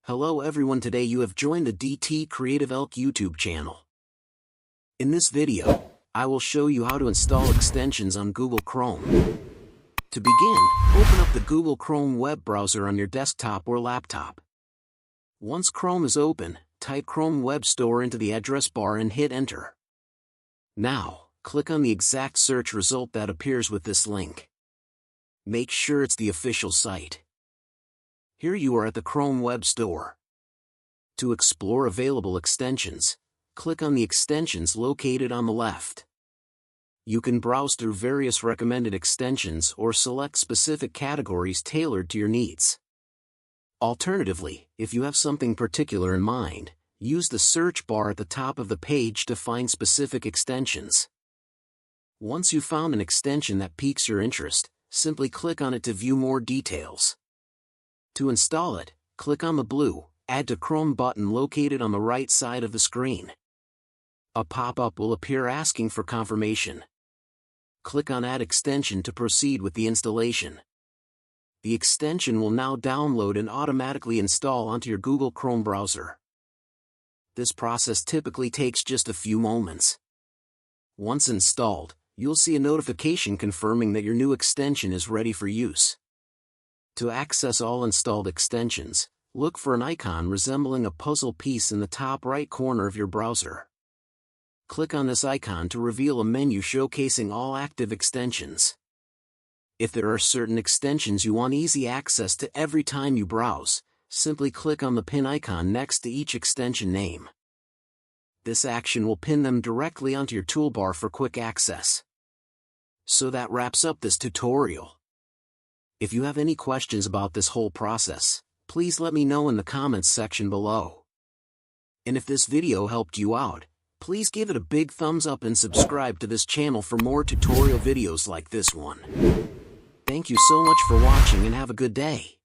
Hello everyone, today you have joined the DT Creative Elk YouTube channel. In this video, I will show you how to install extensions on Google Chrome. To begin, open up the Google Chrome web browser on your desktop or laptop. Once Chrome is open, type Chrome Web Store into the address bar and hit enter. Now, click on the exact search result that appears with this link. Make sure it's the official site. Here you are at the Chrome Web Store. To explore available extensions, click on the extensions located on the left. You can browse through various recommended extensions or select specific categories tailored to your needs. Alternatively, if you have something particular in mind, use the search bar at the top of the page to find specific extensions. Once you've found an extension that piques your interest, simply click on it to view more details. To install it, click on the blue Add to Chrome button located on the right side of the screen. A pop-up will appear asking for confirmation. Click on Add Extension to proceed with the installation. The extension will now download and automatically install onto your Google Chrome browser. This process typically takes just a few moments. Once installed, you'll see a notification confirming that your new extension is ready for use. To access all installed extensions, look for an icon resembling a puzzle piece in the top right corner of your browser. Click on this icon to reveal a menu showcasing all active extensions. If there are certain extensions you want easy access to every time you browse, simply click on the pin icon next to each extension name. This action will pin them directly onto your toolbar for quick access. So that wraps up this tutorial. If you have any questions about this whole process, please let me know in the comments section below. And if this video helped you out, please give it a big thumbs up and subscribe to this channel for more tutorial videos like this one. Thank you so much for watching and have a good day.